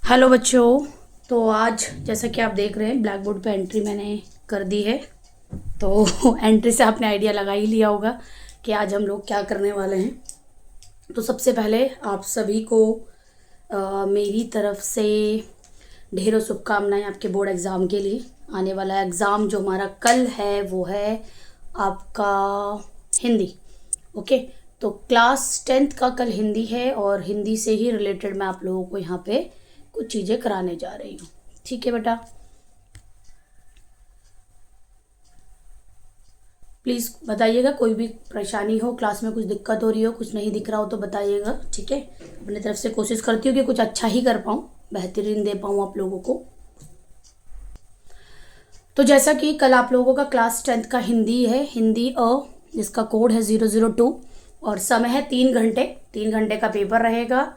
Hello बच्चों। तो आज जैसा कि आप देख रहे हैं ब्लैक बोर्ड पे एंट्री मैंने कर दी है। तो एंट्री से आपने आइडिया लगा ही लिया होगा कि आज हम लोग क्या करने वाले हैं। तो सबसे पहले आप सभी को मेरी तरफ से ढेरों शुभकामनाएं आपके बोर्ड एग्ज़ाम के लिए। आने वाला एग्ज़ाम जो हमारा कल है वो है आपका हिंदी। ओके, तो क्लास 10th का कल हिंदी है और हिंदी से ही रिलेटेड मैं आप लोगों को यहाँ पे कुछ चीज़ें कराने जा रही हूँ। ठीक है बेटा, प्लीज़ बताइएगा कोई भी परेशानी हो, क्लास में कुछ दिक्कत हो रही हो, कुछ नहीं दिख रहा हो तो बताइएगा। ठीक है, अपनी तरफ से कोशिश करती हूँ कि कुछ अच्छा ही कर पाऊँ, बेहतरीन दे पाऊँ आप लोगों को। तो जैसा कि कल आप लोगों का क्लास 10th का हिंदी है, हिंदी जिसका कोड है 002 और समय है 3 घंटे। 3 घंटे का पेपर रहेगा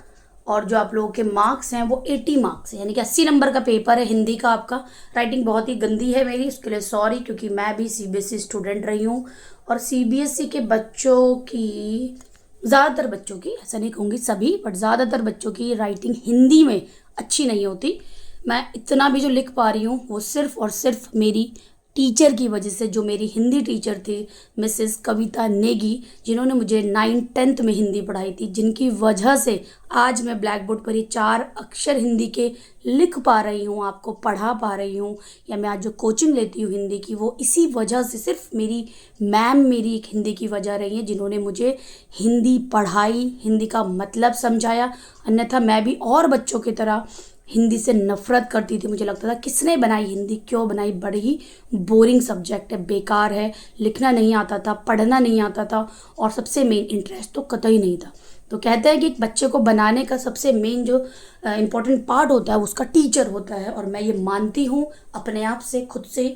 और जो आप लोगों के मार्क्स हैं वो 80 मार्क्स है, यानी कि 80 नंबर का पेपर है हिंदी का आपका। राइटिंग बहुत ही गंदी है मेरी, उसके लिए सॉरी, क्योंकि मैं भी सीबीएसई स्टूडेंट रही हूँ और सीबीएसई के बच्चों की, ज़्यादातर बच्चों की, ऐसा नहीं कहूँगी सभी, बट ज़्यादातर बच्चों की राइटिंग हिंदी में अच्छी नहीं होती। मैं इतना भी जो लिख पा रही हूँ वो सिर्फ़ और सिर्फ मेरी टीचर की वजह से, जो मेरी हिंदी टीचर थी मिसेस कविता नेगी, जिन्होंने मुझे 9th-10th में हिंदी पढ़ाई थी, जिनकी वजह से आज मैं ब्लैक बोर्ड पर ये 4 अक्षर हिंदी के लिख पा रही हूँ, आपको पढ़ा पा रही हूँ, या मैं आज जो कोचिंग लेती हूँ हिंदी की, वो इसी वजह से, सिर्फ मेरी मैम मेरी एक हिंदी की वजह रही है, जिन्होंने मुझे हिंदी पढ़ाई, हिंदी का मतलब समझाया। अन्यथा मैं भी और बच्चों की तरह हिंदी से नफ़रत करती थी। मुझे लगता था किसने बनाई हिंदी, क्यों बनाई, बड़ी ही बोरिंग सब्जेक्ट है, बेकार है, लिखना नहीं आता था, पढ़ना नहीं आता था और सबसे मेन इंटरेस्ट तो कतई नहीं था। तो कहते हैं कि एक बच्चे को बनाने का सबसे मेन जो इम्पोर्टेंट पार्ट होता है उसका टीचर होता है, और मैं ये मानती हूँ अपने आप से, खुद से,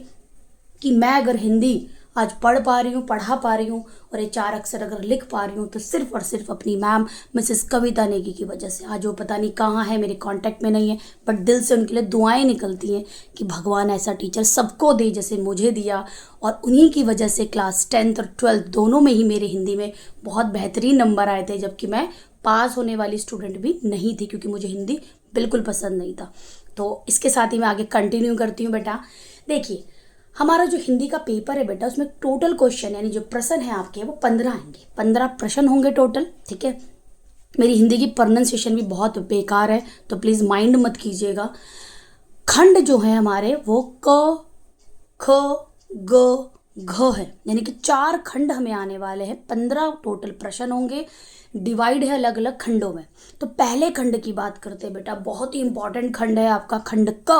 कि मैं अगर हिंदी आज पढ़ पा रही हूँ, पढ़ा पा रही हूँ और ये 4 अक्षर अगर लिख पा रही हूँ तो सिर्फ और सिर्फ अपनी मैम मिसेस कविता नेगी की वजह से। आज वो पता नहीं कहाँ है, मेरे कांटेक्ट में नहीं है, बट दिल से उनके लिए दुआएं निकलती हैं कि भगवान ऐसा टीचर सबको दे जैसे मुझे दिया। और उन्हीं की वजह से क्लास 10th और 12th दोनों में ही मेरे हिंदी में बहुत बेहतरीन नंबर आए थे, जबकि मैं पास होने वाली स्टूडेंट भी नहीं थी, क्योंकि मुझे हिंदी बिल्कुल पसंद नहीं था। तो इसके साथ ही मैं आगे कंटिन्यू करती हूँ। बेटा देखिए, हमारा जो हिंदी का पेपर है बेटा, उसमें टोटल क्वेश्चन यानी जो प्रश्न है आपके वो 15 आएंगे, 15 प्रश्न होंगे टोटल। ठीक है, मेरी हिंदी की प्रोनाउंसिएशन भी बहुत बेकार है तो प्लीज़ माइंड मत कीजिएगा। खंड जो है हमारे वो क, ख, ग, घ है, यानी कि 4 खंड हमें आने वाले हैं। 15 टोटल प्रश्न होंगे, डिवाइड है अलग अलग खंडों में। तो पहले खंड की बात करते हैं बेटा, बहुत ही इंपॉर्टेंट खंड है आपका खंड क।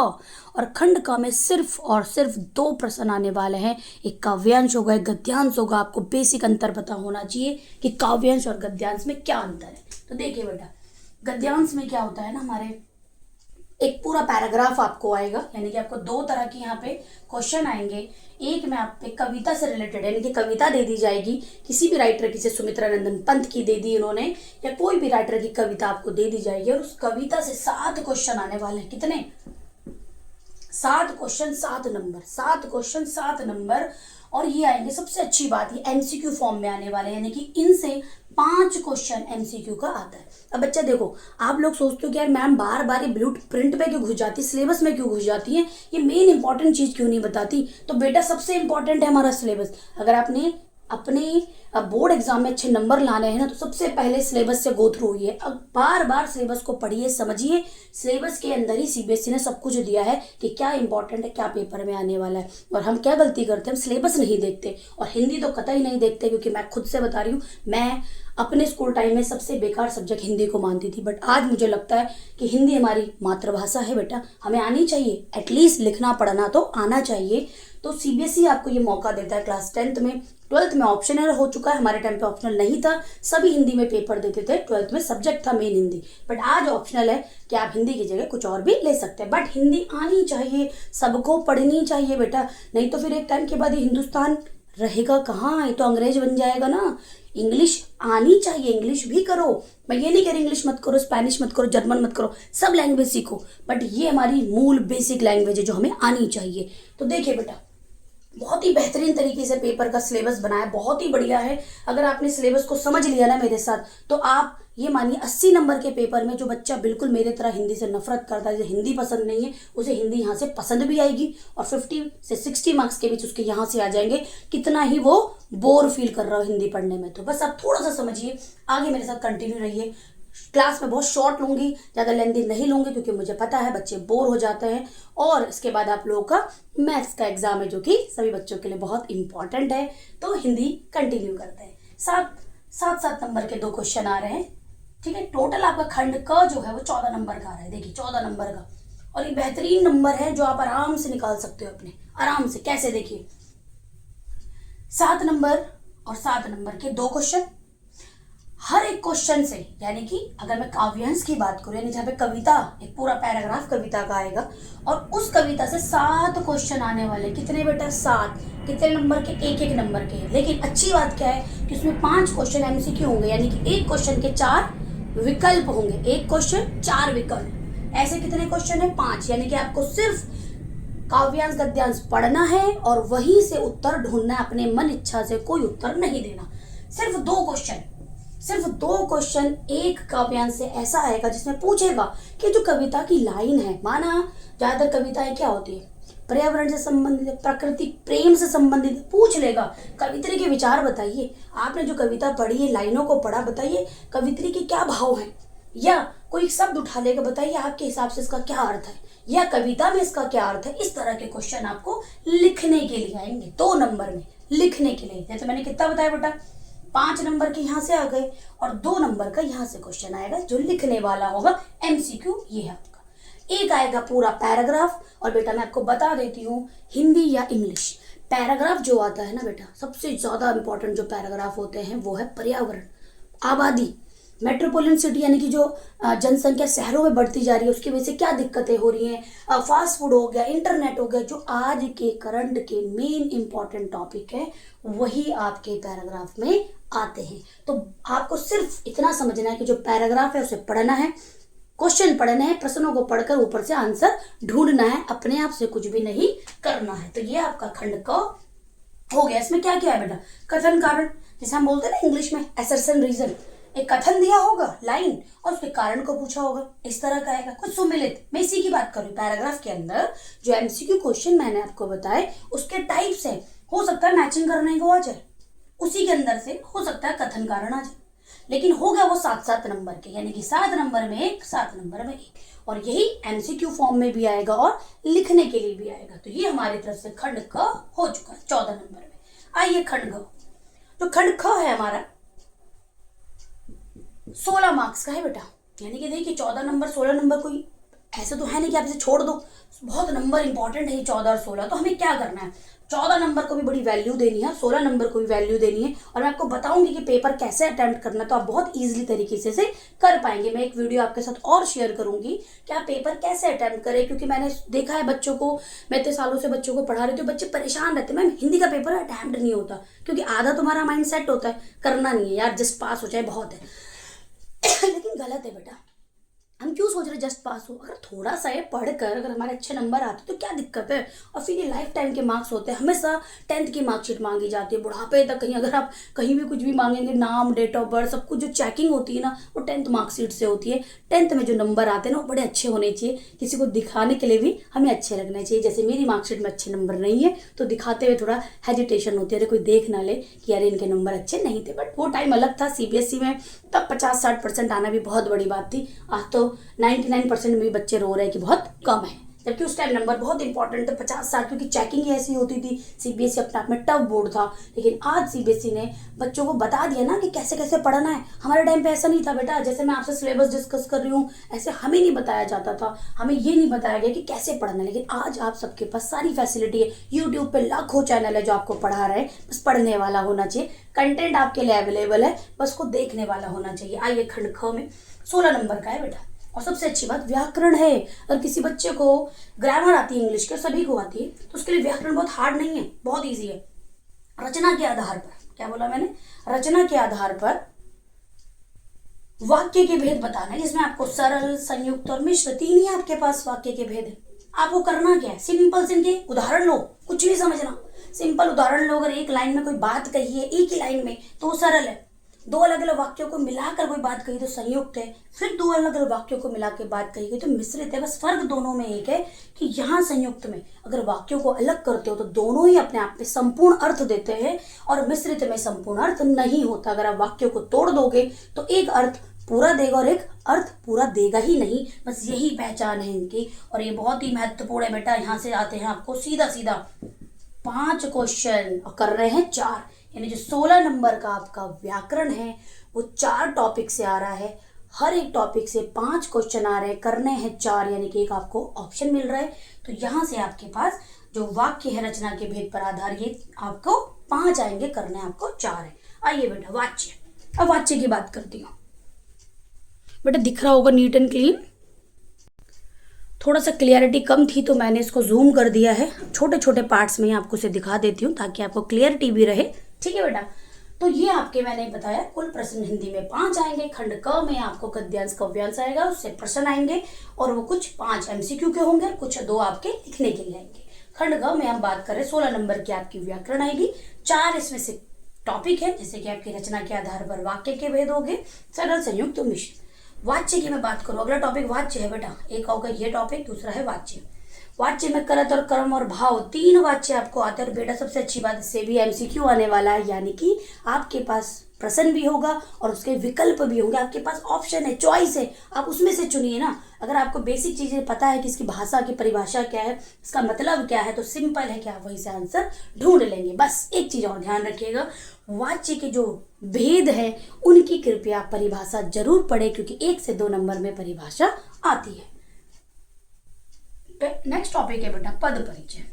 और खंड क में सिर्फ और सिर्फ 2 प्रश्न आने वाले हैं, एक काव्यांश होगा, एक गद्यांश होगा। आपको बेसिक अंतर पता होना चाहिए कि काव्यांश और गद्यांश में क्या अंतर है। तो देखिए बेटा, गद्यांश में क्या होता है ना, हमारे एक पूरा पैराग्राफ आपको आएगा, यानी कि आपको 2 तरह के यहाँ पे क्वेश्चन आएंगे। एक में आप पे कविता से रिलेटेड, यानी कि कविता दे दी जाएगी किसी भी राइटर की, से सुमित्रा नंदन पंत की दे दी उन्होंने, या कोई भी राइटर की कविता आपको दे दी जाएगी और उस कविता से 7 क्वेश्चन आने वाले हैं। कितने? 7 क्वेश्चन 7 नंबर, 7 क्वेश्चन 7 नंबर। और ये आएंगे, सबसे अच्छी बात, ये एमसीक्यू फॉर्म में आने वाले हैं, यानी कि इनसे 5 क्वेश्चन एमसीक्यू का आता है। अब बच्चा देखो, आप लोग सोचते हो कि यार मैम बार बार ये ब्लू प्रिंट पे क्यों घुस जाती है, सिलेबस में क्यों घुस जाती है, ये मेन इंपॉर्टेंट चीज़ क्यों नहीं बताती। तो बेटा सबसे इंपॉर्टेंट है हमारा सिलेबस। अगर आपने अपने बोर्ड एग्जाम में अच्छे नंबर लाने हैं ना, तो सबसे पहले सिलेबस से गो थ्रू होइए। अब बार बार सिलेबस को पढ़िए, समझिए। सिलेबस के अंदर ही सीबीएसई ने सब कुछ दिया है कि क्या इंपॉर्टेंट है, क्या पेपर में आने वाला है। और हम क्या गलती करते हैं, हम सिलेबस नहीं देखते, और हिंदी तो कतई नहीं देखते, क्योंकि मैं खुद से बता रही हूँ, मैं अपने स्कूल टाइम में सबसे बेकार सब्जेक्ट हिंदी को मानती थी। बट आज मुझे लगता है कि हिंदी हमारी मातृभाषा है बेटा, हमें आनी चाहिए, एटलीस्ट लिखना पढ़ना तो आना चाहिए। तो सीबीएसई आपको ये मौका देता है। क्लास 10th में, 12th में ऑप्शनल हो चुका है, हमारे टाइम पे ऑप्शनल नहीं था, सभी हिंदी में पेपर देते थे। 12th में सब्जेक्ट था मेन हिंदी, बट आज ऑप्शनल है कि आप हिंदी की जगह कुछ और भी ले सकते हैं। बट हिंदी आनी चाहिए, सबको पढ़नी चाहिए बेटा, नहीं तो फिर एक टाइम के बाद ये हिंदुस्तान रहेगा कहाँ, ये तो अंग्रेज बन जाएगा ना। इंग्लिश आनी चाहिए, इंग्लिश भी करो, मैं ये नहीं कह रही इंग्लिश मत करो, स्पेनिश मत करो, जर्मन मत करो, सब लैंग्वेज सीखो, बट ये हमारी मूल बेसिक लैंग्वेज है जो हमें आनी चाहिए। तो देखिए बेटा, बहुत ही बेहतरीन तरीके से पेपर का सिलेबस बनाया, बहुत ही बढ़िया है। अगर आपने सिलेबस को समझ लिया ना मेरे साथ, तो आप ये मानिए 80 नंबर के पेपर में जो बच्चा बिल्कुल मेरे तरह हिंदी से नफरत करता है, जिसे हिंदी पसंद नहीं है, उसे हिंदी यहाँ से पसंद भी आएगी और 50 से 60 मार्क्स के बीच उसके यहाँ से आ जाएंगे, कितना ही वो बोर फील कर रहा हो हिंदी पढ़ने में। तो बस आप थोड़ा सा समझिए, आगे मेरे साथ कंटिन्यू रहिए। क्लास में बहुत शॉर्ट लूंगी, ज़्यादा लेंथी नहीं लूंगी, क्योंकि मुझे पता है बच्चे बोर हो जाते हैं। और इसके बाद आप लोगों का मैथ्स का एग्जाम है, जो कि सभी बच्चों के लिए बहुत इंपॉर्टेंट है। तो हिंदी कंटिन्यू करते हैं। सात नंबर के 2 क्वेश्चन आ रहे हैं, ठीक है। टोटल आपका खंड क जो है वो 14 नंबर का आ रहा है। देखिए 14 नंबर का, और ये बेहतरीन नंबर है जो आप आराम से निकाल सकते हो अपने, आराम से। कैसे? देखिए 7 नंबर और 7 नंबर के 2 क्वेश्चन। हर एक क्वेश्चन से, यानी कि अगर मैं काव्यांश की बात करूं, यानी जहाँ पे कविता, एक पूरा पैराग्राफ कविता का आएगा, और उस कविता से 7 क्वेश्चन आने वाले। कितने बेटा? 7। कितने नंबर के? एक नंबर के। लेकिन अच्छी बात क्या है कि उसमें 5 क्वेश्चन एमसीक्यू होंगे, यानी कि एक क्वेश्चन के 4 विकल्प होंगे। एक क्वेश्चन 4 विकल्प। ऐसे कितने क्वेश्चन है? 5। यानी कि आपको सिर्फ काव्यांश गद्यांश पढ़ना है और वहीं से उत्तर ढूंढना है, अपने मन इच्छा से कोई उत्तर नहीं देना। सिर्फ 2 क्वेश्चन एक काव्यांश से ऐसा आएगा जिसमें पूछेगा कि जो कविता की लाइन है, माना ज्यादातर कविताएं क्या होती है, पर्यावरण से संबंधित, प्रकृति प्रेम से संबंधित, पूछ लेगा कवित्री के विचार बताइए। आपने जो कविता पढ़ी है, लाइनों को पढ़ा, बताइए कवित्री के क्या भाव हैं, या कोई शब्द उठा लेकर बताइए आपके हिसाब से इसका क्या अर्थ है, या कविता में इसका क्या अर्थ है। इस तरह के क्वेश्चन आपको लिखने के लिए आएंगे 2 नंबर में, लिखने के लिए। जैसे मैंने कितना बताया बेटा, 5 नंबर के यहाँ से आ गए और 2 नंबर का यहाँ से क्वेश्चन आएगा जो लिखने वाला होगा, एमसीक्यू। ये है आपका। एक आएगा पूरा पैराग्राफ, और बेटा मैं आपको बता देती हूँ, हिंदी या इंग्लिश, पैराग्राफ जो आता है ना बेटा, सबसे ज्यादा इंपॉर्टेंट जो पैराग्राफ होते हैं वो है पर्यावरण, आबादी, मेट्रोपोलिटन सिटी, यानी कि जो जनसंख्या शहरों में बढ़ती जा रही है, उसकी वजह से क्या दिक्कतें हो रही हैं, फास्ट फूड हो गया, इंटरनेट हो गया, जो आज के करंट के मेन इंपॉर्टेंट टॉपिक है, वही आपके पैराग्राफ में आते हैं। तो आपको सिर्फ इतना समझना है कि जो पैराग्राफ है उसे पढ़ना है, क्वेश्चन पढ़ने हैं, प्रश्नों को पढ़कर ऊपर से आंसर ढूंढना है, अपने आप से कुछ भी नहीं करना है। तो ये आपका खंड क हो गया। इसमें क्या क्या है बेटा? कथन कारण, जैसे हम बोलते हैं ना इंग्लिश में असर्शन रीजन, एक कथन दिया होगा, लाइन, और उसके कारण को पूछा होगा, इस तरह का आएगा। कुछ सुमिलित, मैं इसी की बात करूँ। पैराग्राफ के अंदर जो एमसीक्यू क्वेश्चन मैंने आपको बताए, उसके टाइप्स है, हो सकता है मैचिंग करने को आ जाए, उसी के अंदर से हो सकता है कथन कारण आ जाए, लेकिन हो गया वो 7 नंबर के, यानी कि 7 नंबर में 1, 7 नंबर में 1, और यही एमसीक्यू फॉर्म में भी आएगा और लिखने के लिए भी आएगा। तो ये हमारी तरफ से खंड क हो चुका है 14 नंबर में। आइए खंड ख। तो खंड ख है हमारा 16 मार्क्स का है बेटा, यानी कि देखिए 14 नंबर 16 नंबर, कोई ऐसे तो है नहीं कि आप इसे छोड़ दो, बहुत नंबर इंपॉर्टेंट है 14 और 16। तो हमें क्या करना है, 14 नंबर को भी बड़ी वैल्यू देनी है, 16 नंबर को भी वैल्यू देनी है, और मैं आपको बताऊंगी कि पेपर कैसे अटेम्प्ट करना है, तो आप बहुत इजीली तरीके से कर पाएंगे। मैं एक वीडियो आपके साथ और शेयर करूंगी कि आप पेपर कैसे अटेम्प्ट करें, क्योंकि मैंने देखा है बच्चों को, मैं इतने सालों से बच्चों को पढ़ा रही हूँ, बच्चे परेशान रहते हैं, मैम हिंदी का पेपर अटेम्प्ट नहीं होता, क्योंकि आधा तुम्हारा माइंड सेट होता है करना नहीं है यार, जस्ट पास हो जाए बहुत है। लेकिन गलत है बेटा, हम क्यों सोच रहे जस्ट पास हो, अगर थोड़ा सा ये पढ़कर अगर हमारे अच्छे नंबर आते तो क्या दिक्कत है। और फिर ये लाइफ टाइम के मार्क्स होते हैं, हमेशा 10th की मार्कशीट मांगी जाती है, बुढ़ापे तक कहीं अगर आप कहीं भी कुछ भी मांगेंगे, नाम, डेट ऑफ बर्थ, सब कुछ जो चेकिंग होती है ना, वो 10th मार्कशीट से होती है। 10th में जो नंबर आते हैं ना, वो बड़े अच्छे होने चाहिए, किसी को दिखाने के लिए भी हमें अच्छे लगने चाहिए। जैसे मेरी मार्कशीट में अच्छे नंबर नहीं है, तो दिखाते हुए थोड़ा हेजिटेशन होती है, अरे कोई देख ना ले कि अरे इनके नंबर अच्छे नहीं थे। बट वो टाइम अलग था, सीबीएसई में तब 50-60% आना भी बहुत बड़ी बात थी। आज तो 99% में भी बच्चे रो रहे हैं कि बहुत कम है, जबकि उस टाइम नंबर बहुत इंपॉर्टेंट थे, 50-60, क्योंकि चेकिंग ही ऐसी होती थी। सीबीएसई अपने आप में टफ बोर्ड था, लेकिन आज सीबीएसई ने बच्चों को बता दिया ना कि कैसे कैसे पढ़ना है। हमारे टाइम पे ऐसा नहीं था बेटा, जैसे मैं आपसे सिलेबस डिस्कस कर रही हूँ, ऐसे हमें नहीं बताया जाता था, हमें ये नहीं बताया गया कि कैसे पढ़ना है। लेकिन आज आप सबके पास सारी फैसिलिटी है, यूट्यूब पे लाखों चैनल है जो आपको पढ़ा रहे हैं, बस पढ़ने वाला होना चाहिए, कंटेंट आपके लिए अवेलेबल है, बस को देखने वाला होना चाहिए। आइए खंड ख में 16 नंबर का है बेटा, और सबसे अच्छी बात व्याकरण है। अगर किसी बच्चे को ग्रामर आती है इंग्लिश के, सभी को आती है, तो उसके लिए व्याकरण बहुत हार्ड नहीं है, बहुत इजी है। रचना के आधार पर, क्या बोला मैंने, रचना के आधार पर वाक्य के भेद बताना है, जिसमें आपको सरल, संयुक्त और मिश्र 3 ही आपके पास वाक्य के भेद है। आपको करना क्या है, सिंपल से इनके उदाहरण लो, कुछ नहीं समझना, सिंपल उदाहरण लो। अगर एक लाइन में कोई बात कही है एक ही लाइन में, तो वो सरल है। दो अलग अलग वाक्यों को मिलाकर कोई बात कही तो संयुक्त है, फिर दो अलग अलग वाक्यों को मिलाकर बात कही गई तो मिश्रित है। बस फर्क दोनों में एक है कि यहाँ संयुक्त में अगर वाक्यों को अलग करते हो तो दोनों ही अपने आप में संपूर्ण अर्थ देते हैं और मिश्रित में संपूर्ण अर्थ नहीं होता। अगर आप वाक्यों को तोड़ दोगे तो एक अर्थ पूरा देगा और एक अर्थ पूरा देगा ही नहीं। बस यही पहचान है इनकी और ये बहुत ही महत्वपूर्ण है बेटा। यहाँ से आते हैं आपको सीधा सीधा 5 क्वेश्चन और कर रहे हैं 4, यानी जो 16 नंबर का आपका व्याकरण है वो 4 टॉपिक से आ रहा है। हर एक टॉपिक से 5 क्वेश्चन आ रहे हैं, करने हैं 4, यानी कि एक आपको ऑप्शन मिल रहा है। तो यहाँ से आपके पास जो वाक्य है रचना के भेद पर आधारित आपको 5 आएंगे, करने आपको 4 है। आइए बेटा वाच्य, अब वाच्य की बात करती हूँ। बेटा दिख रहा होगा नीट एंड क्लीन। थोड़ा सा क्लियरिटी कम थी तो मैंने इसको जूम कर दिया है, छोटे छोटे पार्ट्स में आपको इसे दिखा देती हूँ ताकि आपको क्लियरिटी भी रहे। ठीक है बेटा, तो ये आपके मैंने बताया कुल प्रश्न हिंदी में 5 आएंगे। खंड क में आपको गद्यांश काव्यांश आएगा, उससे प्रश्न आएंगे और वो कुछ 5 MCQ के होंगे, कुछ 2 आपके लिखने के लिए आएंगे। खंड ग में हम बात करें 16 नंबर की आपकी व्याकरण आएगी, 4 इसमें से टॉपिक है, जैसे कि आपकी रचना के आधार पर वाक्य के भेद हो गए, सरल, संयुक्त तो मिश्र। वाच्य की मैं बात करूं, अगला टॉपिक वाच्य है बेटा। एक होगा ये टॉपिक, दूसरा है वाच्य। वाच्य में करत और कर्म और भाव 3 वाच्य आपको आते हैं। और बेटा सबसे अच्छी बात, इससे भी MCQ आने वाला है, यानी कि आपके पास प्रश्न भी होगा और उसके विकल्प भी होंगे। आपके पास ऑप्शन है, चॉइस है, आप उसमें से चुनिए ना। अगर आपको बेसिक चीजें पता है कि इसकी भाषा की परिभाषा क्या है, इसका मतलब क्या है, तो सिंपल है कि आप वहीं से आंसर ढूंढ लेंगे। बस एक चीज और ध्यान रखिएगा, वाच्य के जो भेद है उनकी कृपया परिभाषा जरूर पढ़े, क्योंकि 1 से 2 नंबर में परिभाषा आती है। नेक्स्ट टॉपिक है बेटा पद परिचय।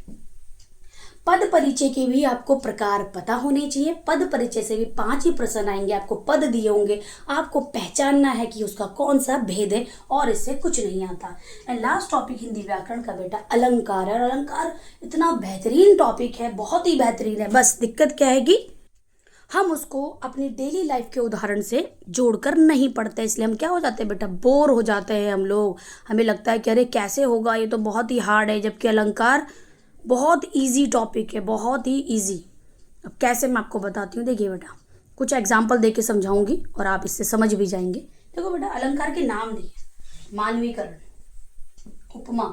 पद परिचय के भी आपको प्रकार पता होने चाहिए। पद परिचय से भी 5 ही प्रश्न आएंगे, आपको पद दिए होंगे, आपको पहचानना है कि उसका कौन सा भेद है और इससे कुछ नहीं आता। एंड लास्ट टॉपिक हिंदी व्याकरण का बेटा अलंकार है। और अलंकार इतना बेहतरीन टॉपिक है, बहुत ही बेहतरीन है। बस दिक्कत क्या है कि हम उसको अपनी डेली लाइफ के उदाहरण से जोड़कर नहीं पढ़ते, इसलिए हम क्या हो जाते हैं बेटा, बोर हो जाते हैं हम लोग। हमें लगता है कि अरे कैसे होगा, ये तो बहुत ही हार्ड है, जबकि अलंकार बहुत इजी टॉपिक है, बहुत ही इजी। अब कैसे मैं आपको बताती हूँ, देखिए बेटा कुछ एग्जाम्पल दे के समझाऊंगी और आप इससे समझ भी जाएंगे। देखो बेटा अलंकार के नाम दिए, मानवीकरण, उपमा,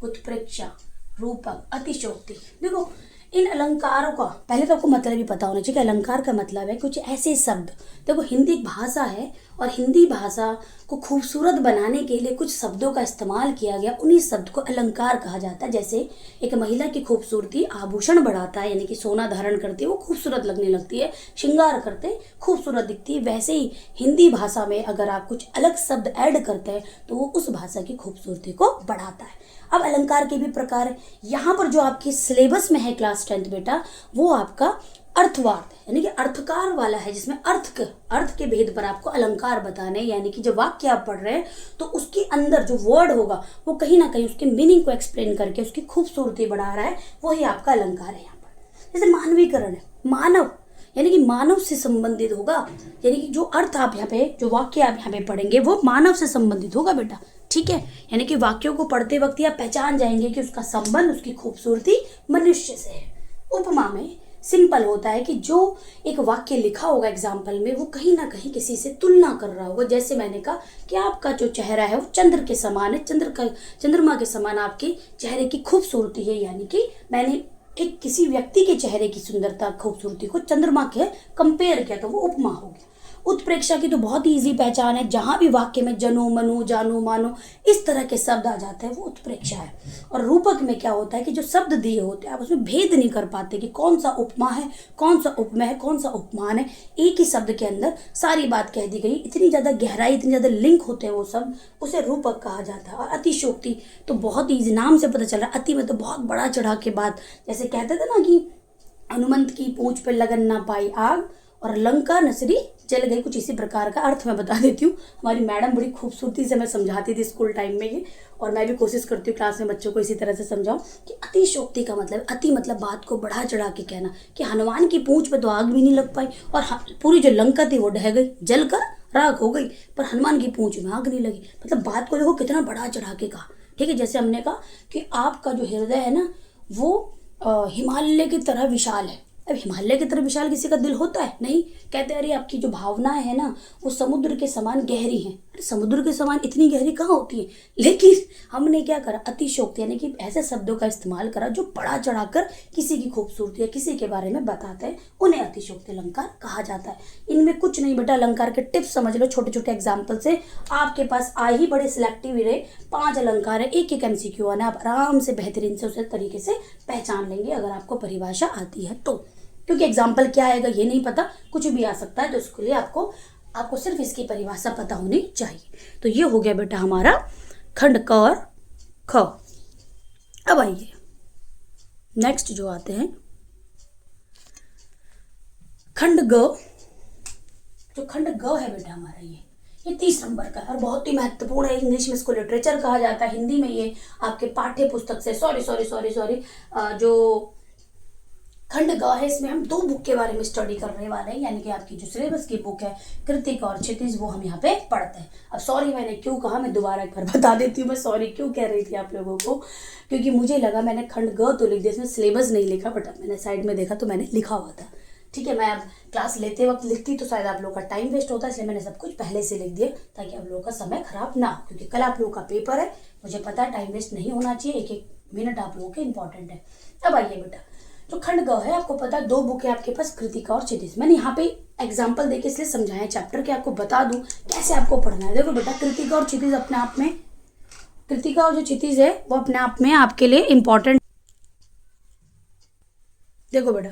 उत्प्रेक्षा, रूपक, अतिशयोक्ति। देखो इन अलंकारों का पहले तो आपको मतलब ही पता होना चाहिए कि अलंकार का मतलब है कुछ ऐसे शब्द। देखो हिंदी एक भाषा है और हिंदी भाषा को खूबसूरत बनाने के लिए कुछ शब्दों का इस्तेमाल किया गया, उन्हीं शब्द को अलंकार कहा जाता है। जैसे एक महिला की खूबसूरती आभूषण बढ़ाता है, यानी कि सोना धारण करती है वो खूबसूरत लगने लगती है, श्रृंगार करते खूबसूरत दिखती है। वैसे ही हिंदी भाषा में अगर आप कुछ अलग शब्द ऐड करते हैं तो वो उस भाषा की खूबसूरती को बढ़ाता है। अब अलंकार के भी प्रकार है, यहाँ पर जो आपके सिलेबस में है क्लास 10 बेटा, वो आपका अर्थवार्थ है, यानी कि अर्थकार वाला है, जिसमें अर्थ के भेद पर आपको अलंकार बताने, यानी कि जब वाक्य आप पढ़ रहे हैं तो उसके अंदर जो वर्ड होगा वो कहीं ना कहीं उसके मीनिंग को एक्सप्लेन करके उसकी खूबसूरती बढ़ा रहा है, वही आपका अलंकार है। यहाँ पर जैसे मानवीकरण है, मानव यानी कि मानव से संबंधित होगा, यानी कि जो अर्थ आप यहाँ पे, जो वाक्य आप यहाँ पे पढ़ेंगे वो मानव से संबंधित होगा बेटा। ठीक है, यानी कि वाक्यों को पढ़ते वक्त आप पहचान जाएंगे कि उसका संबंध, उसकी खूबसूरती मनुष्य से है। उपमा में सिंपल होता है कि जो एक वाक्य लिखा होगा एग्जाम्पल में वो कहीं ना कहीं किसी से तुलना कर रहा होगा। जैसे मैंने कहा कि आपका जो चेहरा है वो चंद्र के समान है, चंद्रमा के समान आपके चेहरे की खूबसूरती है, यानी कि मैंने एक किसी व्यक्ति के चेहरे की सुंदरता, खूबसूरती को चंद्रमा के कंपेयर किया, तो वो उपमा हो गया। उत्प्रेक्षा की तो बहुत ही ईजी पहचान है, जहां भी वाक्य में जनो, मनो, जानो, मानो इस तरह के शब्द आ जाते हैं वो उत्प्रेक्षा है। और रूपक में क्या होता है कि जो शब्द दिए होते हैं आप उसमें भेद नहीं कर पाते कि कौन सा उपमा है, कौन सा उपमेय है, कौन सा उपमान है। एक ही शब्द के अंदर सारी बात कह दी गई, इतनी ज़्यादा गहराई, इतनी ज़्यादा लिंक होते हैं वो शब्द, उसे रूपक कहा जाता है। और अतिशयोक्ति तो बहुत ईजी, नाम से पता चल रहा है, अति में तो बहुत बड़ा चढ़ा के बात, जैसे कहते थे ना कि हनुमंत की पूंछ पे लगन ना पाई आग और लंका नसरी जल गई, कुछ इसी प्रकार का अर्थ मैं बता देती हूँ। हमारी मैडम बड़ी खूबसूरती से मैं समझाती थी स्कूल टाइम में ये, और मैं भी कोशिश करती हूँ क्लास में बच्चों को इसी तरह से समझाऊं कि अतिशयोक्ति का मतलब, अति मतलब बात को बढ़ा चढ़ा के कहना कि हनुमान की पूंछ पे तो आग भी नहीं लग पाई और पूरी जो लंका थी वो ढह गई, जल कर राख हो गई, पर हनुमान की पूंछ में आग नहीं लगी। मतलब बात को देखो कितना बढ़ा चढ़ा के कहा। ठीक है, जैसे हमने कहा कि आपका जो हृदय है ना वो हिमालय की तरह विशाल है, अब हिमालय की तरह विशाल किसी का दिल होता है? नहीं। कहते हैं अरे आपकी जो भावनाएं है ना वो समुद्र के समान गहरी हैं। अरे समुद्र के समान इतनी गहरी कहाँ होती है? लेकिन हमने क्या करा, अतिशयोक्ति यानी कि ऐसे शब्दों का इस्तेमाल करा जो बढ़ा चढ़ाकर किसी की खूबसूरती या किसी के बारे में बताते हैं, उन्हें अतिशयोक्ति अलंकार कहा जाता है। इनमें कुछ नहीं बेटा, अलंकार के टिप्स समझ लो छोटे छोटे एग्जाम्पल से। आपके पास आ ही बड़े सिलेक्टिव रहे, 5 अलंकार है, एक एक MCQ आना, आप आराम से बेहतरीन से उसे तरीके से पहचान लेंगे अगर आपको परिभाषा आती है तो। क्योंकि एग्जाम्पल क्या आएगा ये नहीं पता, कुछ भी आ सकता है, तो उसके लिए आपको सिर्फ इसकी परिभाषा पता होनी चाहिए। तो ये हो गया बेटा हमारा खंड क और ख। अब आइए नेक्स्ट जो आते हैं खंड ग। जो खंड ग है बेटा हमारा ये 30 नंबर का है और बहुत ही महत्वपूर्ण है। इंग्लिश में इसको लिटरेचर कहा जाता है, हिंदी में ये आपके पाठ्य पुस्तक से सॉरी जो खंड ग है इसमें हम 2 बुक के बारे में स्टडी करने वाले हैं, यानी कि आपकी जो सिलेबस की बुक है कृतिक और क्षितिज वो हम यहाँ पे पढ़ते हैं। अब सॉरी मैंने क्यों कहा, मैं दोबारा एक बार बता देती हूँ मैं सॉरी क्यों कह रही थी आप लोगों को, क्योंकि मुझे लगा मैंने खंड ग तो लिख दिया, इसमें सिलेबस नहीं लिखा, बट मैंने साइड में देखा तो मैंने लिखा हुआ था। ठीक है, मैं अब क्लास लेते वक्त लिखती तो शायद आप लोगों का टाइम वेस्ट होता है, इसलिए मैंने सब कुछ पहले से लिख दिया ताकि आप लोगों का समय खराब ना हो, क्योंकि कल आप लोगों का पेपर है, मुझे पता है टाइम वेस्ट नहीं होना चाहिए, एक एक मिनट आप लोगों के इंपॉर्टेंट है। अब आइए बेटा, जो खंड ग है आपको पता है 2 बुक है आपके पास, कृतिका और क्षितिज। मैंने यहाँ पे एग्जाम्पल देके इसलिए समझाया चैप्टर के, आपको बता दूं कैसे आपको पढ़ना है। देखो बेटा, कृतिका और क्षितिज अपने आप में, कृतिका और जो क्षितिज है वो अपने आप में आपके लिए इंपॉर्टेंट। देखो बेटा,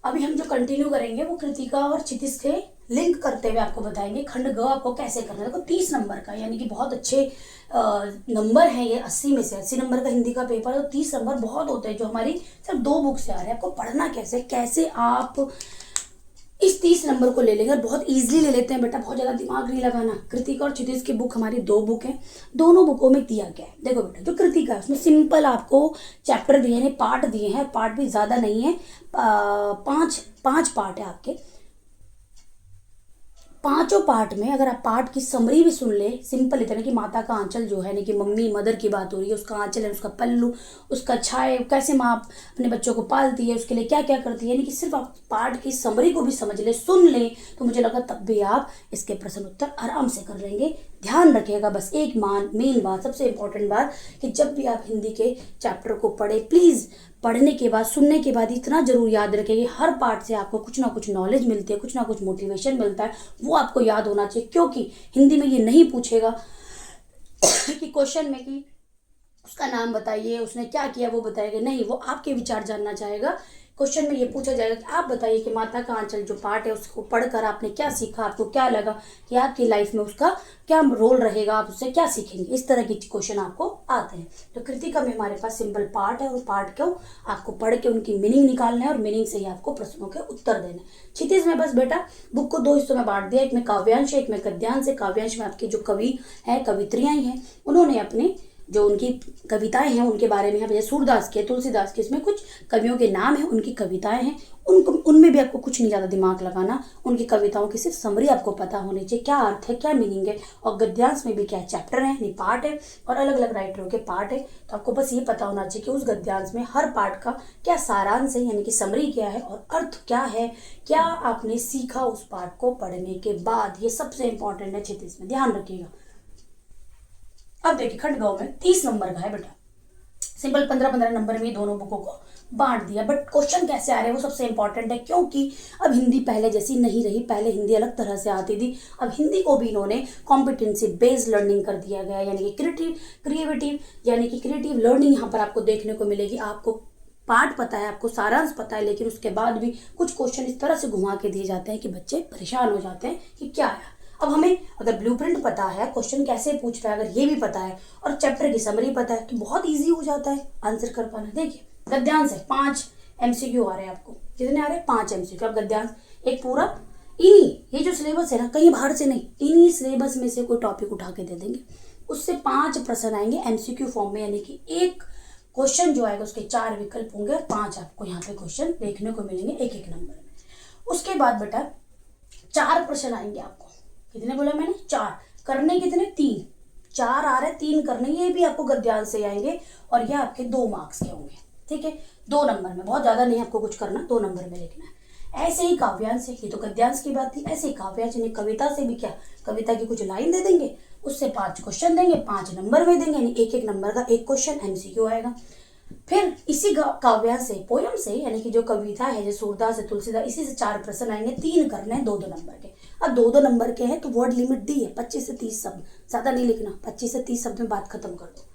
अभी हम जो कंटिन्यू करेंगे वो कृतिका और क्षितिज से लिंक करते हुए आपको बताएंगे खंड ग आपको कैसे करना है। देखो 30 नंबर का, यानी कि बहुत अच्छे नंबर है ये, 80 में से 80 नंबर का हिंदी का पेपर है, तो 30 नंबर बहुत होते हैं जो हमारी सिर्फ 2 बुक से आ रहे हैं। आपको पढ़ना कैसे आप इस 30 नंबर को ले लेंगे और बहुत इजीली ले लेते हैं बेटा, बहुत ज़्यादा दिमाग नहीं लगाना। कृतिका और क्षितिज की बुक हमारी 2 बुक है, दोनों बुकों में दिया गया है। देखो बेटा, जो कृतिका है उसमें सिंपल आपको चैप्टर दिए हैं, पार्ट दिए हैं, पार्ट भी ज़्यादा नहीं है, 5 पार्ट है आपके। पांचों पार्ट में अगर आप पार्ट की समरी भी सुन ले, सिंपल इतना कि माता का आंचल जो है, यानी कि मम्मी मदर की बात हो रही है, उसका आंचल है, उसका पल्लू, उसका छाए, कैसे माँ अपने बच्चों को पालती है, उसके लिए क्या क्या करती है, यानी कि सिर्फ आप पार्ट की समरी को भी समझ ले, सुन ले, तो मुझे लगा तब भी आप इसके प्रश्न उत्तर आराम से कर लेंगे। ध्यान रखिएगा बस एक मेन बात, सबसे इंपॉर्टेंट बात, कि जब भी आप हिंदी के चैप्टर को पढ़े, प्लीज़ पढ़ने के बाद, सुनने के बाद इतना जरूर याद रखें कि हर पार्ट से आपको कुछ ना कुछ नॉलेज मिलती है, कुछ ना कुछ मोटिवेशन मिलता है, वो आपको याद होना चाहिए। क्योंकि हिंदी में ये नहीं पूछेगा कि क्वेश्चन में कि उसका नाम बताइए, उसने क्या किया वो बताएगा, नहीं, वो आपके विचार जानना चाहेगा। क्वेश्चन में ये पूछा जाएगा कि आप बताइए कि माता का आंचल जो पार्ट है उसको पढ़कर आपने क्या सीखा, आपको क्या लगा, कि आपकी लाइफ में उसका क्या रोल रहेगा, आप उससे क्या सीखेंगे। इस तरह के क्वेश्चन आपको आते हैं। तो कृतिका में हमारे पास सिंपल पार्ट है, और पार्ट को आपको पढ़ के उनकी मीनिंग निकालना है और मीनिंग से ही आपको प्रश्नों के उत्तर देना है। क्षितिज में बस बेटा बुक को 2 हिस्सों में बांट दिया, एक में काव्यांश है, एक में गद्यांश है। काव्यांश में आपके जो कवि हैं, कवित्रियाँ हैं, उन्होंने अपने जो उनकी कविताएं हैं उनके बारे में, जैसे सूरदास के, तुलसीदास के, इसमें कुछ कवियों के नाम हैं, उनकी कविताएं हैं, उनमें भी आपको कुछ नहीं ज़्यादा दिमाग लगाना, उनकी कविताओं की सिर्फ समरी आपको पता होनी चाहिए, क्या अर्थ है, क्या मीनिंग है। और गद्यांश में भी क्या चैप्टर है, नहीं पार्ट है, और अलग अलग राइटरों के पार्ट है, तो आपको बस ये पता होना चाहिए कि उस गद्यांश में हर पार्ट का क्या सारांश है, यानी कि समरी क्या है और अर्थ क्या है, क्या आपने सीखा उस पार्ट को पढ़ने के बाद। ये सबसे इंपॉर्टेंट है क्षितिज में, ध्यान रखिएगा। अब देखिए खंड ग में 30 नंबर का है बेटा, सिंपल 15-15 नंबर में दोनों बुकों को बांट दिया। बट क्वेश्चन कैसे आ रहे हैं वो सबसे इंपॉर्टेंट है, क्योंकि अब हिंदी पहले जैसी नहीं रही। पहले हिंदी अलग तरह से आती थी, अब हिंदी को भी इन्होंने कॉम्पिटेंसी बेस्ड लर्निंग कर दिया गया, यानी कि क्रिएटिव लर्निंग यहाँ पर आपको देखने को मिलेगी। आपको पार्ट पता है, आपको सारांश पता है, लेकिन उसके बाद भी कुछ क्वेश्चन इस तरह से घुमा के दिए जाते हैं कि बच्चे परेशान हो जाते हैं कि क्या है। अब हमें अगर ब्लूप्रिंट पता है, क्वेश्चन कैसे पूछ रहा है, अगर ये भी पता है और चैप्टर की समरी पता है, तो बहुत इजी हो जाता है आंसर कर पाना। देखिए गद्यांश है, 5 MCQ आ रहे हैं आपको, कितने आ रहे हैं, 5 MCQ। अब गद्यांश एक पूरा इन्हीं, ये जो सिलेबस है ना, कहीं बाहर से नहीं, इन्हीं सिलेबस में से कोई टॉपिक उठा के दे देंगे, उससे 5 प्रश्न आएंगे MCQ फॉर्म में, यानी कि एक क्वेश्चन जो आएगा उसके 4 विकल्प होंगे और 5 आपको यहाँ पे क्वेश्चन देखने को मिलेंगे एक एक नंबर में। उसके बाद बेटा 4 प्रश्न आएंगे आपको, कितने बोला मैंने, 4, करने कितने, 3, 4 आ रहे, 3 करने, ये भी आपको गद्यांश से आएंगे और ये आपके 2 मार्क्स के होंगे। ठीक है, 2 नंबर में, बहुत ज़्यादा नहीं आपको कुछ करना, 2 नंबर में लिखना है। ऐसे ही काव्यांश है, ये तो गद्यांश की बात थी, ऐसे ही काव्यांश यानी कविता से भी क्या, कविता की कुछ लाइन दे देंगे, उससे 5 क्वेश्चन देंगे, 5 नंबर में देंगे, यानी एक एक नंबर का एक क्वेश्चन MCQ आएगा। फिर इसी काव्यांश से, पोयम से, यानी कि जो कविता है, जो सूरदास है, तुलसीदास, इसी से 4 प्रश्न आएंगे, 3 करने हैं 2-2 नंबर के। अब 2-2 नंबर के हैं तो वर्ड लिमिट दी है 25 से 30 शब्द, ज़्यादा नहीं लिखना, 25 से 30 शब्द में बात खत्म कर दो।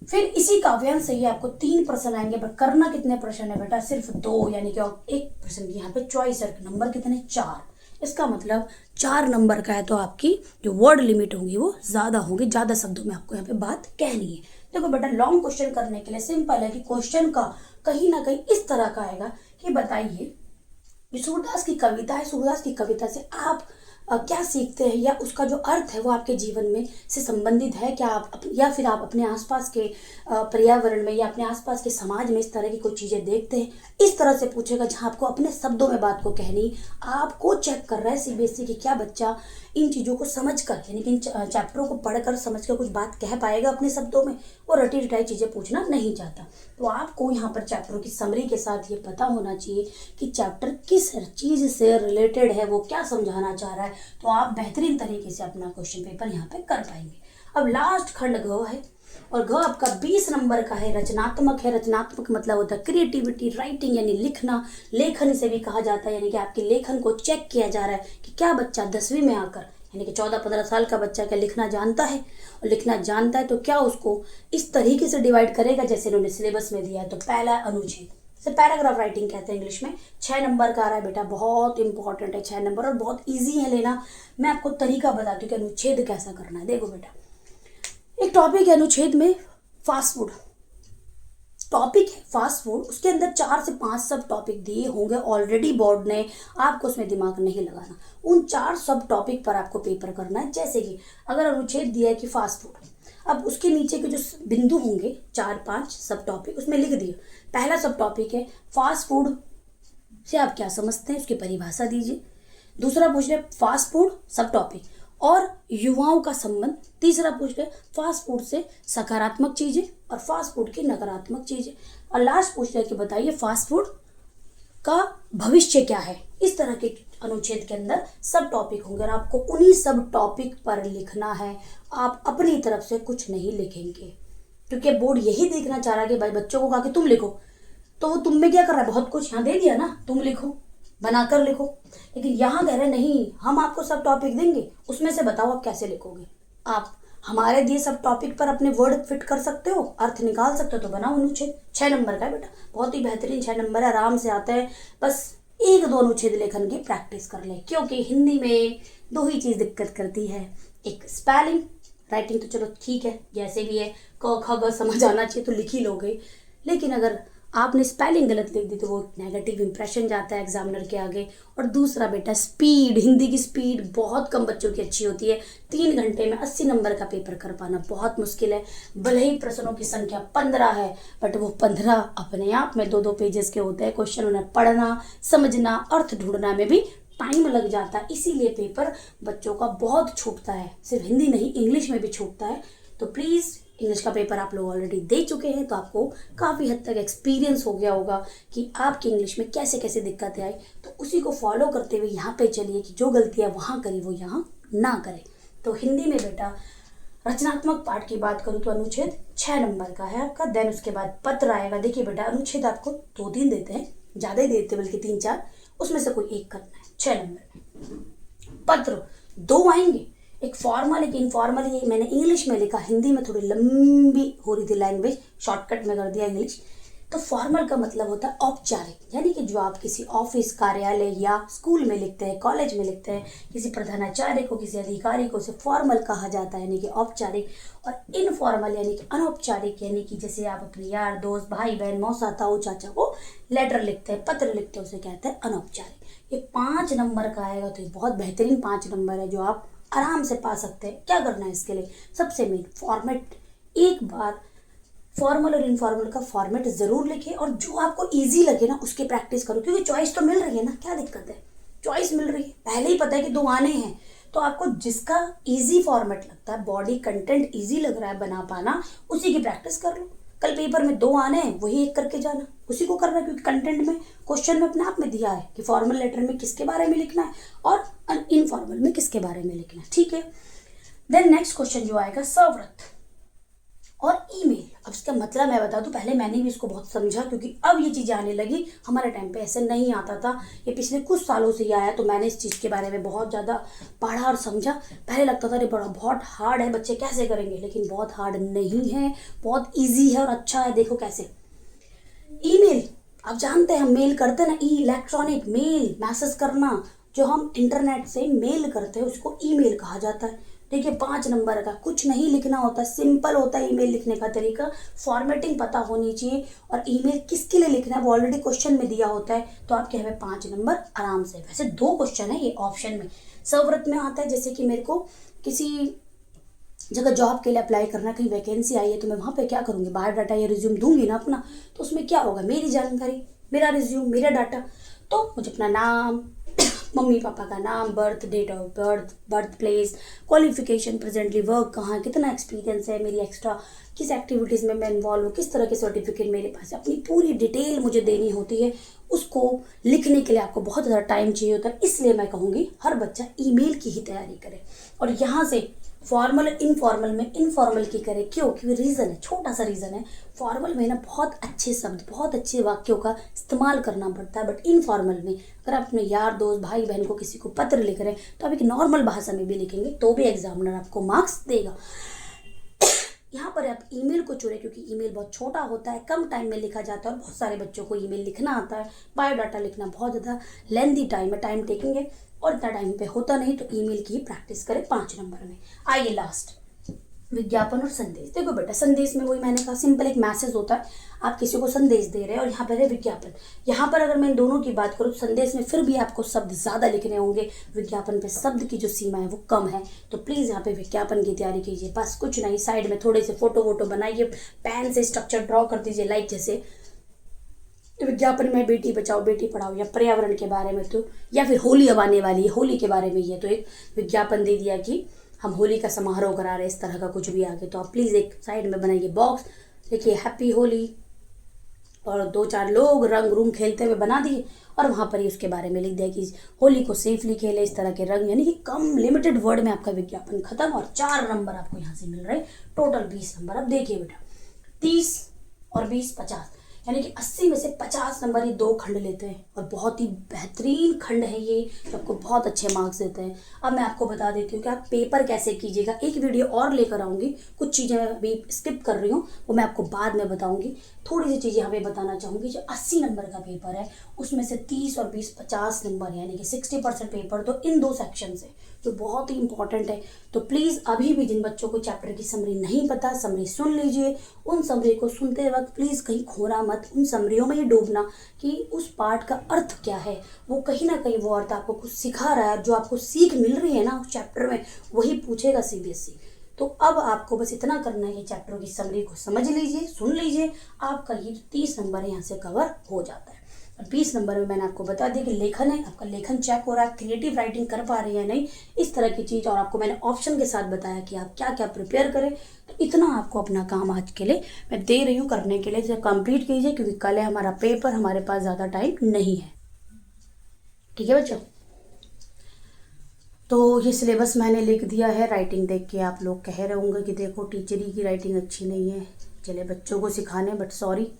फिर इसी काव्यांश से ही आपको 3 प्रश्न आएंगे, पर करना कितने प्रश्न है बेटा, सिर्फ 2, यानी कि एक प्रश्न की यहाँ पे चॉइस है, नंबर कितने, 4। इसका मतलब 4 नंबर का है, तो आपकी जो वर्ड लिमिट होगी वो ज़्यादा होगी, ज़्यादा शब्दों में आपको यहाँ पे बात कहनी है। देखो बेटा, लॉन्ग क्वेश्चन करने के लिए सिंपल है कि क्वेश्चन का कहीं ना कहीं इस तरह का आएगा कि बताइए, ये सूरदास की कविता है, सूरदास की कविता से आप क्या सीखते हैं, या उसका जो अर्थ है वो आपके जीवन में से संबंधित है क्या, आप या फिर आप अपने आसपास के पर्यावरण में या अपने आसपास के समाज में इस तरह की कोई चीज़ें देखते हैं, इस तरह से पूछेगा, जहाँ आपको अपने शब्दों में बात को कहनी। आपको चेक कर रहा है CBSE कि क्या बच्चा इन चीज़ों को समझ कर, यानी कि इन चैप्टरों को पढ़कर समझ कर कुछ बात कह पाएगा अपने शब्दों में, वो रटी रटाई चीज़ें पूछना नहीं चाहता। तो आपको यहाँ पर चैप्टरों की समरी के साथ ये पता होना चाहिए कि चैप्टर किस चीज़ से रिलेटेड है, वो क्या समझाना चाह रहा है, तो आप बेहतरीन तरीके से अपना क्वेश्चन पेपर यहाँ पे कर पाएंगे। अब लास्ट खंड घ है, और घ आपका 20 नंबर का है, रचनात्मक है। रचनात्मक मतलब होता है क्रिएटिविटी, राइटिंग यानी लिखना, लेखन से भी कहा जाता है, यानी कि आपके लेखन को चेक किया जा रहा है कि क्या बच्चा 10वीं में आकर, यानी कि 14-15 साल का बच्चा क्या लिखना जानता है, और लिखना जानता है तो क्या उसको इस तरीके से डिवाइड करेगा जैसे इन्होंने सिलेबस में दिया है। तो पहला अनुच्छेद से पैराग्राफ राइटिंग कहते हैं इंग्लिश में, 6 नंबर का आ रहा है बेटा, बहुत इंपॉर्टेंट है 6 नंबर, और बहुत ईजी है लेना। मैं आपको तरीका बताती हूँ कि अनुच्छेद कैसा करना है। देखो बेटा, एक टॉपिक है अनुच्छेद में, फास्ट फूड टॉपिक है, फास्ट फूड, उसके अंदर 4 से 5 सब टॉपिक दिए होंगे ऑलरेडी बोर्ड ने, आपको उसमें दिमाग नहीं लगाना। उन 4 सब टॉपिक पर आपको पेपर करना है। जैसे कि अगर अनुच्छेद दिया है कि फास्ट फूड, अब उसके नीचे के जो बिंदु होंगे 4-5 सब टॉपिक, उसमें लिख दिए। पहला सब टॉपिक है फास्ट फूड से आप क्या समझते हैं, उसकी परिभाषा दीजिए। दूसरा पूछ रहे फास्ट फूड सब टॉपिक और युवाओं का संबंध। तीसरा पूछ रहे फास्ट फूड से सकारात्मक चीज़ें और फास्ट फूड की नकारात्मक चीज़ें। और लास्ट पूछ रहे कि बताइए फास्ट फूड का भविष्य क्या है। इस तरह के अनुच्छेद के अंदर सब टॉपिक होंगे और आपको उन्हीं सब टॉपिक पर लिखना है। आप अपनी तरफ से कुछ नहीं लिखेंगे, क्योंकि बोर्ड यही देखना चाह रहा है कि भाई बच्चों को कहा कि तुम लिखो, तो वो तुम में क्या कर रहा है, बहुत कुछ यहाँ दे दिया ना, तुम लिखो, बनाकर लिखो। लेकिन यहाँ कह रहे नहीं, हम आपको सब टॉपिक देंगे, उसमें से बताओ आप कैसे लिखोगे। आप हमारे दिए सब टॉपिक पर अपने वर्ड फिट कर सकते हो, अर्थ निकाल सकते हो, तो बनाओ अनुच्छेद। 6 नंबर का है बेटा, बहुत ही बेहतरीन 6 नंबर है, आराम से आता है। बस 1-2 अनुच्छेद लेखन की प्रैक्टिस कर ले, क्योंकि हिंदी में 2 ही चीज़ दिक्कत करती है, एक स्पेलिंग, राइटिंग तो चलो ठीक है जैसे भी है, क ख ग समझ आना चाहिए तो लिख ही लोगे, लेकिन अगर आपने स्पेलिंग गलत लिख दी तो वो नेगेटिव इंप्रेशन जाता है एग्जामिनर के आगे। और दूसरा बेटा स्पीड, हिंदी की स्पीड बहुत कम बच्चों की अच्छी होती है। 3 घंटे में 80 नंबर का पेपर कर पाना बहुत मुश्किल है। भले ही प्रश्नों की संख्या 15 है, बट वो 15 अपने आप में 2-2 पेजेस के होते हैं। क्वेश्चन उन्हें पढ़ना, समझना, अर्थ ढूंढना में भी टाइम लग जाता है, इसीलिए पेपर बच्चों का बहुत छूटता है। सिर्फ हिंदी नहीं, इंग्लिश में भी छूटता है। तो प्लीज़, इंग्लिश का पेपर आप लोग ऑलरेडी दे चुके हैं, तो आपको काफ़ी हद तक एक्सपीरियंस हो गया होगा कि आपकी इंग्लिश में कैसे कैसे दिक्कतें आई। तो उसी को फॉलो करते हुए यहाँ पे चलिए कि जो गलतियाँ वहाँ करी वो यहाँ ना करें। तो हिंदी में बेटा रचनात्मक पाठ की बात करूँ तो अनुच्छेद 6 नंबर का है आपका। देन उसके बाद पत्र आएगा। देखिए बेटा, अनुच्छेद आपको 2-3 देते हैं, ज़्यादा ही देते बल्कि 3-4, उसमें से कोई एक करना है 6 नंबर में। पत्र 2 आएंगे, एक फॉर्मल एक इनफॉर्मल। ये मैंने इंग्लिश में लिखा, हिंदी में थोड़ी लंबी हो रही थी लैंग्वेज, शॉर्टकट में कर दिया इंग्लिश। तो फॉर्मल का मतलब होता है औपचारिक, यानी कि जो आप किसी ऑफिस, कार्यालय या स्कूल में लिखते हैं, कॉलेज में लिखते हैं, किसी प्रधानाचार्य को, किसी अधिकारी को, उसे फॉर्मल कहा जाता है, यानी कि औपचारिक। और इनफॉर्मल यानी कि अनौपचारिक, यानी कि जैसे आप अपने यार दोस्त, भाई बहन, मौसा, ताऊ, चाचा को लेटर लिखते हैं, पत्र लिखते हैं, उसे कहते हैं अनौपचारिक। ये 5 नंबर का आएगा, तो ये बहुत बेहतरीन 5 नंबर है जो आप आराम से पा सकते हैं। क्या करना है इसके लिए, सबसे मेन फॉर्मेट, एक बार फॉर्मल और इनफॉर्मल का फॉर्मेट जरूर लिखें, और जो आपको इजी लगे ना उसकी प्रैक्टिस करो, क्योंकि चॉइस तो मिल रही है ना, क्या दिक्कत है, चॉइस मिल रही है, पहले ही पता है कि 2 आने हैं। तो आपको जिसका इजी फॉर्मेट लगता है, बॉडी कंटेंट इजी लग रहा है बना पाना, उसी की प्रैक्टिस कर लो। कल पेपर में 2 आने हैं, वही एक करके जाना, उसी को करना, क्योंकि कंटेंट में क्वेश्चन में अपने आप में दिया है कि फॉर्मल लेटर में किसके बारे में लिखना है और इनफॉर्मल में किसके बारे में लिखना है। ठीक है। देन नेक्स्ट क्वेश्चन जो आएगा, सव्रत और ईमेल। अब इसका मतलब मैं बता दूं, पहले मैंने भी इसको बहुत समझा, क्योंकि अब ये चीज़ें आने लगी, हमारे टाइम पे ऐसे नहीं आता था, ये पिछले कुछ सालों से ही आया, तो मैंने इस चीज़ के बारे में बहुत ज़्यादा पढ़ा और समझा। पहले लगता था अरे बड़ा बहुत हार्ड है, बच्चे कैसे करेंगे, लेकिन बहुत हार्ड नहीं है, बहुत ईजी है और अच्छा है। देखो कैसे, ईमेल आप जानते हैं हम मेल करते हैं ना, इलेक्ट्रॉनिक मेल, मैसेज करना, जो हम इंटरनेट से मेल करते हैं उसको ईमेल कहा जाता है। देखिए 5 नंबर का, कुछ नहीं लिखना होता, सिंपल होता है ईमेल लिखने का तरीका, फॉर्मेटिंग पता होनी चाहिए, और ईमेल किसके लिए लिखना है वो ऑलरेडी क्वेश्चन में दिया होता है, तो आपके हमें 5 नंबर आराम से। वैसे 2 क्वेश्चन है ये ऑप्शन में, सव्रत में आता है, जैसे कि मेरे को किसी जगह जॉब के लिए अप्लाई करना, कहीं वैकेंसी आई है, तो मैं वहाँ पे क्या करूँगी, बायोडाटा या रिज्यूम दूंगी ना अपना, तो उसमें क्या होगा, मेरी जानकारी, मेरा रिज्यूम, मेरा डाटा, तो मुझे अपना नाम, मम्मी पापा का नाम, birth, date of birth, birth place, qualification, presently work कहाँ, कितना एक्सपीरियंस है, मेरी एक्स्ट्रा किस एक्टिविटीज़ में मैं इन्वॉल्व हूँ, किस तरह के सर्टिफिकेट मेरे पास है, अपनी पूरी डिटेल मुझे देनी होती है। उसको लिखने के लिए आपको बहुत ज़्यादा टाइम चाहिए होता है, इसलिए मैं कहूँगी हर बच्चा ईमेल की ही तैयारी करे, और यहाँ से फॉर्मल इनफॉर्मल में इनफॉर्मल की करे। क्यों? क्योंकि रीज़न है, छोटा सा रीज़न है, फॉर्मल में ना बहुत अच्छे शब्द, बहुत अच्छे वाक्यों का इस्तेमाल करना पड़ता है, बट इनफॉर्मल में अगर आप अपने यार दोस्त, भाई बहन को किसी को पत्र लिख रहे हैं, तो आप एक नॉर्मल भाषा में भी लिखेंगे तो भी एग्जामिनर आपको मार्क्स देगा। यहाँ पर आप ईमेल को चुने, क्योंकि ईमेल बहुत छोटा होता है, कम टाइम में लिखा जाता है, और बहुत सारे बच्चों को ईमेल लिखना आता है। बायोडाटा लिखना बहुत ज़्यादा लेंदी टाइम है, टाइम टेकिंग है, और इतना टाइम पे होता नहीं, तो ईमेल की ही प्रैक्टिस करें 5 नंबर में। आइए लास्ट, विज्ञापन और संदेश। देखो बेटा, संदेश में वही मैंने कहा, सिंपल एक मैसेज होता है, आप किसी को संदेश दे रहे हैं, और यहाँ पर है विज्ञापन। यहाँ पर अगर मैं इन दोनों की बात करूँ, संदेश में फिर भी आपको शब्द ज़्यादा लिखने होंगे, विज्ञापन पे शब्द की जो सीमा है वो कम है, तो प्लीज़ यहाँ पे विज्ञापन की तैयारी कीजिए। बस कुछ नहीं, साइड में थोड़े से फोटो वोटो बनाइए, पेन से स्ट्रक्चर ड्रॉ कर दीजिए, लाइक जैसे विज्ञापन में बेटी बचाओ बेटी पढ़ाओ, या पर्यावरण के बारे में, तो या फिर होली अब आने वाली है, होली के बारे में, ये तो एक विज्ञापन दे दिया कि हम होली का समारोह करा रहे हैं, इस तरह का कुछ भी आगे, तो आप प्लीज़ एक साइड में बनाइए बॉक्स, देखिए हैप्पी होली, और 2-4 लोग रंग रूंग खेलते हुए बना दिए, और वहाँ पर ही उसके बारे में लिख दिया कि होली को सेफली खेले, इस तरह के रंग, यानी कि कम लिमिटेड वर्ड में आपका विज्ञापन खत्म, और 4 नंबर आपको यहाँ से मिल रहे हैं, टोटल 20 नंबर। अब देखिए बेटा, 30 और 20 50, यानी कि 80 में से 50 नंबर ये 2 खंड लेते हैं, और बहुत ही बेहतरीन खंड है ये, जो आपको बहुत अच्छे मार्क्स देते हैं। अब मैं आपको बता देती हूँ कि आप पेपर कैसे कीजिएगा, एक वीडियो और लेकर आऊँगी, कुछ चीज़ें मैं अभी स्किप कर रही हूँ, वो मैं आपको बाद में बताऊँगी। थोड़ी सी चीज़ें यहाँ पे बताना चाहूँगी, जो 80 नंबर का पेपर है उसमें से 30 और 20 50 नंबर, यानी कि 60% पेपर तो इन 2 सेक्शन से, जो बहुत ही इंपॉर्टेंट है। तो प्लीज़ अभी भी जिन बच्चों को चैप्टर की समरी नहीं पता, समरी सुन लीजिए, उन समरी को सुनते वक्त प्लीज़ कहीं खोना मत, उन समरियों में ही डूबना कि उस पार्ट का अर्थ क्या है, वो कहीं ना कहीं वो अर्थ आपको कुछ सिखा रहा है, जो आपको सीख मिल रही है ना उस चैप्टर में, वही पूछेगा CBSE। तो अब आपको बस इतना करना है कि चैप्टरों की समरी को समझ लीजिए, सुन लीजिए, आपका ये 30 नंबर यहाँ से कवर हो जाता है। 20 नंबर में मैंने आपको बता दिया कि लेखन है, आपका लेखन चेक हो रहा है, क्रिएटिव राइटिंग कर पा रही है नहीं, इस तरह की चीज़, और आपको मैंने ऑप्शन के साथ बताया कि आप क्या क्या प्रिपेयर करें। तो इतना आपको अपना काम आज के लिए मैं दे रही हूँ करने के लिए, इसे कंप्लीट कीजिए, क्योंकि कल है हमारा पेपर, हमारे पास ज़्यादा टाइम नहीं है। ठीक है बच्चों, तो ये सिलेबस मैंने लिख दिया है। राइटिंग देख के आप लोग कह रहे होंगे कि देखो टीचरी की राइटिंग अच्छी नहीं है, चले बच्चों को सिखाने, बट सॉरी,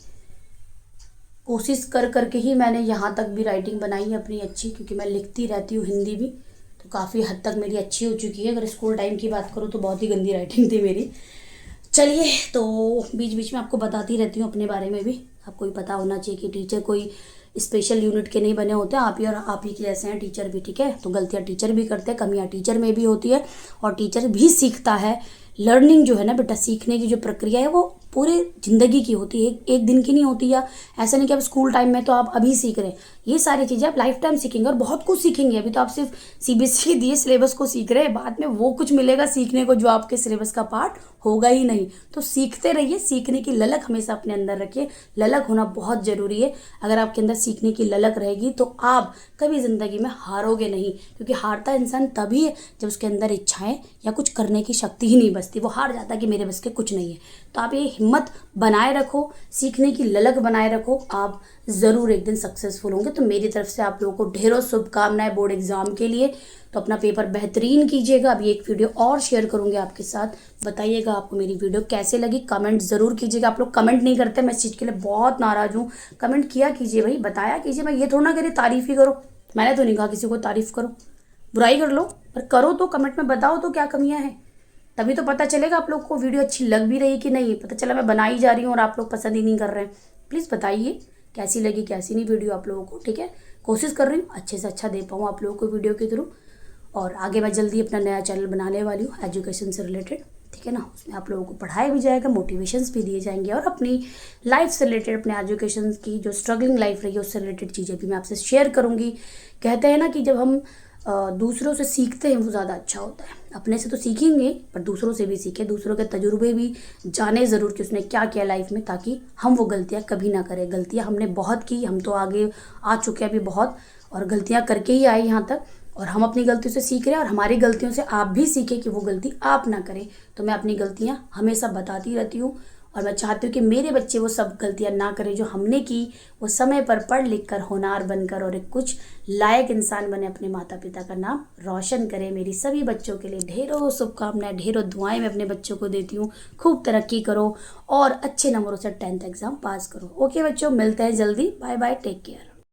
कोशिश कर करके ही मैंने यहाँ तक भी राइटिंग बनाई है अपनी अच्छी, क्योंकि मैं लिखती रहती हूँ हिंदी भी, तो काफ़ी हद तक मेरी अच्छी हो चुकी है। अगर स्कूल टाइम की बात करूँ तो बहुत ही गंदी राइटिंग थी मेरी। चलिए, तो बीच बीच में आपको बताती रहती हूँ अपने बारे में भी, आपको भी पता होना चाहिए कि टीचर कोई स्पेशल यूनिट के नहीं बने होते, आप ही और आप ही के जैसे हैं टीचर भी। ठीक है, तो गलतियाँ टीचर भी करते हैं, कमियाँ टीचर में भी होती है, और टीचर भी सीखता है। लर्निंग जो है ना बेटा, सीखने की जो प्रक्रिया है वो पूरे ज़िंदगी की होती है, एक दिन की नहीं होती। या ऐसा नहीं कि आप स्कूल टाइम में तो आप अभी सीख रहे हैं, ये सारी चीज़ें आप लाइफ टाइम सीखेंगे, और बहुत कुछ सीखेंगे। अभी तो आप सिर्फ CBSE दिए सिलेबस को सीख रहे हैं, बाद में वो कुछ मिलेगा सीखने को जो आपके सिलेबस का पार्ट होगा ही नहीं। तो सीखते रहिए, सीखने की ललक हमेशा अपने अंदर रखिए, ललक होना बहुत ज़रूरी है। अगर आपके अंदर सीखने की ललक रहेगी तो आप कभी ज़िंदगी में हारोगे नहीं, क्योंकि हारता इंसान तभी है जब उसके अंदर इच्छाएं या कुछ करने की शक्ति ही नहीं बचती, वो हार जाता है कि मेरे बस के कुछ नहीं है। तो आप ये हिम्मत बनाए रखो, सीखने की ललक बनाए रखो, आप ज़रूर एक दिन सक्सेसफुल होंगे। तो मेरी तरफ से आप लोगों को ढेरों शुभकामनाएं बोर्ड एग्जाम के लिए। तो अपना पेपर बेहतरीन कीजिएगा। अभी एक वीडियो और शेयर करूंगी आपके साथ, बताइएगा आपको मेरी वीडियो कैसे लगी, कमेंट ज़रूर कीजिएगा। आप लोग कमेंट नहीं करते, मैं इस चीज़ के लिए बहुत नाराज़ हूँ। कमेंट किया कीजिए भाई, बताया कीजिए। मैं ये थोड़ा ना करी तारीफ़ ही करो, मैंने तो नहीं कहा किसी को तारीफ़ करो, बुराई कर लो, पर करो तो कमेंट में बताओ तो क्या कमियां हैं, तभी तो पता चलेगा आप लोग को वीडियो अच्छी लग भी रही कि नहीं। पता चला मैं बनाई जा रही हूँ और आप लोग पसंद ही नहीं कर रहे हैं। प्लीज़ बताइए कैसी लगी कैसी नहीं वीडियो आप लोगों को, ठीक है। कोशिश कर रही हूँ अच्छे से अच्छा दे पाऊँ आप लोगों को वीडियो के थ्रू। और आगे मैं जल्दी अपना नया चैनल बनाने वाली हूँ एजुकेशन से रिलेटेड, ठीक है ना। उसमें आप लोगों को पढ़ाया भी जाएगा, मोटिवेशंस भी दिए जाएंगे और अपनी लाइफ से रिलेटेड, अपने एजुकेशन की जो स्ट्रगलिंग लाइफ रही है उससे रिलेटेड चीज़ें भी मैं आपसे शेयर करूँगी। कहते हैं ना कि जब हम दूसरों से सीखते हैं वो ज़्यादा अच्छा होता है। अपने से तो सीखेंगे पर दूसरों से भी सीखें, दूसरों के तजुर्बे भी जाने ज़रूर कि उसने क्या किया लाइफ में, ताकि हम वो गलतियाँ कभी ना करें। गलतियाँ हमने बहुत की, हम तो आगे आ चुके हैं अभी बहुत, और गलतियाँ करके ही आए यहाँ तक, और हम अपनी गलतियों से सीख रहे हैं और हमारी गलतियों से आप भी सीखें कि वो गलती आप ना करें। तो मैं अपनी गलतियाँ हमेशा बताती रहती हूँ और मैं चाहती हूँ कि मेरे बच्चे वो सब गलतियाँ ना करें जो हमने की। वो समय पर पढ़ लिख कर होनहार बनकर और एक कुछ लायक इंसान बने, अपने माता पिता का नाम रोशन करें। मेरी सभी बच्चों के लिए ढेरों शुभकामनाएं, ढेरों दुआएं मैं अपने बच्चों को देती हूँ। खूब तरक्की करो और अच्छे नंबरों से 10th एग्ज़ाम पास करो। ओके बच्चों, मिलते हैं जल्दी। Bye bye, take care.